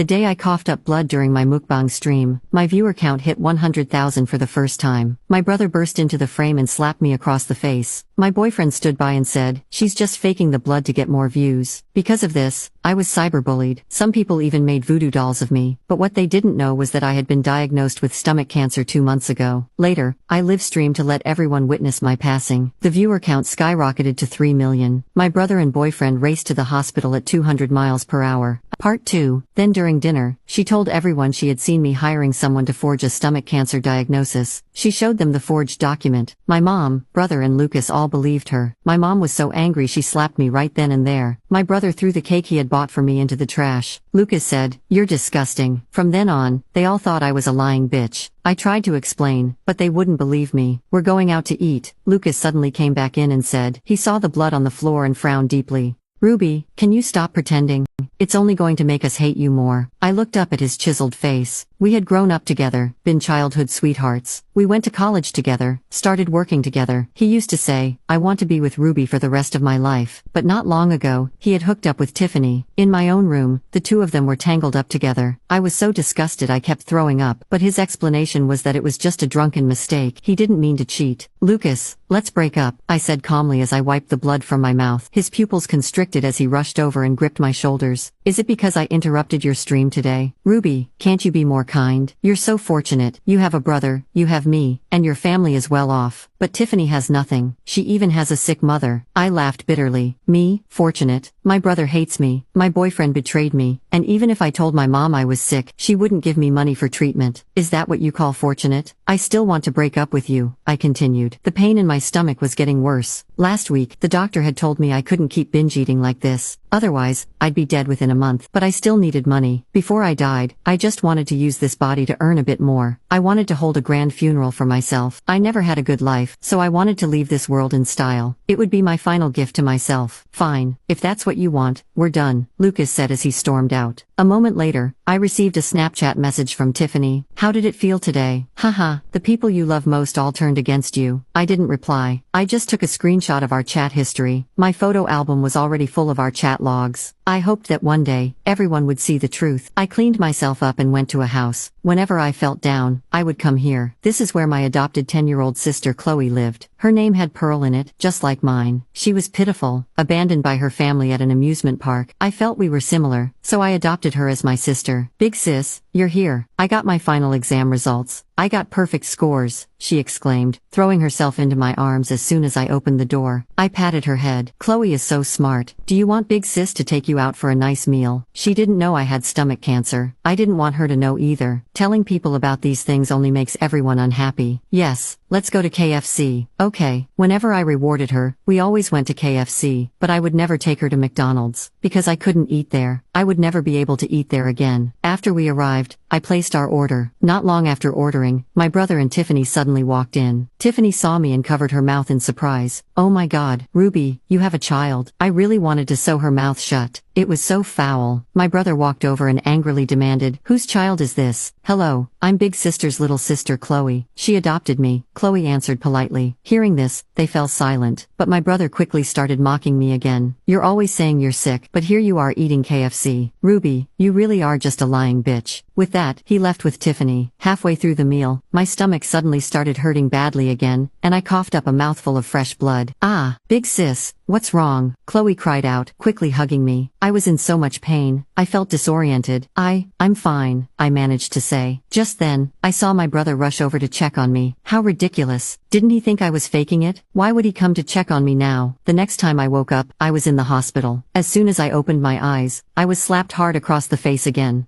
The day I coughed up blood during my mukbang stream, my viewer count hit 100,000 for the first time. My brother burst into the frame and slapped me across the face. My boyfriend stood by and said, "She's just faking the blood to get more views." Because of this, I was cyberbullied. Some people even made voodoo dolls of me, but what they didn't know was that I had been diagnosed with stomach cancer 2 months ago. Later, I live streamed to let everyone witness my passing. The viewer count skyrocketed to 3 million. My brother and boyfriend raced to the hospital at 200 miles per hour. Part 2. Then during dinner, she told everyone she had seen me hiring someone to forge a stomach cancer diagnosis. She showed them the forged document. My mom, brother and Lucas all believed her. My mom was so angry she slapped me right then and there. My brother threw the cake he had bought for me into the trash. Lucas said, "You're disgusting." From then on, they all thought I was a lying bitch. I tried to explain, but they wouldn't believe me. "We're going out to eat." Lucas suddenly came back in and said, he saw the blood on the floor and frowned deeply. "Ruby, can you stop pretending? It's only going to make us hate you more." I looked up at his chiseled face. We had grown up together, been childhood sweethearts. We went to college together, started working together. He used to say, "I want to be with Ruby for the rest of my life." But not long ago, he had hooked up with Tiffany. In my own room, the two of them were tangled up together. I was so disgusted I kept throwing up, but his explanation was that it was just a drunken mistake. He didn't mean to cheat. "Lucas, let's break up," I said calmly as I wiped the blood from my mouth. His pupils constricted as he rushed over and gripped my shoulders. "Is it because I interrupted your stream today? Ruby, can't you be more kind? You're so fortunate. You have a brother, you have me, and your family is well off. But Tiffany has nothing. She even has a sick mother." I laughed bitterly. "Me, fortunate? My brother hates me, my boyfriend betrayed me, and even if I told my mom I was sick, she wouldn't give me money for treatment. Is that what you call fortunate? I still want to break up with you," I continued. The pain in my stomach was getting worse. Last week, the doctor had told me I couldn't keep binge eating like this. Otherwise, I'd be dead within a month. But I still needed money. Before I died, I just wanted to use this body to earn a bit more. I wanted to hold a grand funeral for myself. I never had a good life, so I wanted to leave this world in style. It would be my final gift to myself. "Fine, if that's what you want, we're done," Lucas said as he stormed out. A moment later, I received a Snapchat message from Tiffany. "How did it feel today? Haha, the people you love most all turned against you." I didn't reply. I just took a screenshot of our chat history. My photo album was already full of our chat logs. I hoped that one day, everyone would see the truth. I cleaned myself up and went to a house. Whenever I felt down, I would come here. This is where my adopted 10-year-old sister Chloe lived. Her name had Pearl in it, just like mine. She was pitiful, abandoned by her family at an amusement park. I felt we were similar, so I adopted her as my sister. "Big sis, you're here. I got my final exam results. I got perfect scores," she exclaimed, throwing herself into my arms as soon as I opened the door. I patted her head. "Chloe is so smart. Do you want Big Sis to take you out for a nice meal?" She didn't know I had stomach cancer. I didn't want her to know either. Telling people about these things only makes everyone unhappy. "Yes, let's go to KFC." "Okay." Whenever I rewarded her, we always went to KFC, but I would never take her to McDonald's, because I couldn't eat there. I would never be able to eat there again. After we arrived, I placed our order. Not long after ordering, my brother and Tiffany suddenly walked in. Tiffany saw me and covered her mouth in surprise. "Oh my God, Ruby, you have a child." I really wanted to sew her mouth shut. It was so foul. My brother walked over and angrily demanded, "Whose child is this?" "Hello, I'm Big Sister's little sister Chloe. She adopted me," Chloe answered politely. Hearing this, they fell silent. But my brother quickly started mocking me again. "You're always saying you're sick, but here you are eating KFC. Ruby, you really are just a lying bitch." With that, he left with Tiffany. Halfway through the meal, my stomach suddenly started hurting badly again, and I coughed up a mouthful of fresh blood. "Ah, big sis, what's wrong?" Chloe cried out, quickly hugging me. I was in so much pain, I felt disoriented. I'm fine," I managed to say. Just then, I saw my brother rush over to check on me. How ridiculous. Didn't he think I was faking it? Why would he come to check on me now? The next time I woke up, I was in the hospital. As soon as I opened my eyes, I was slapped hard across the face again.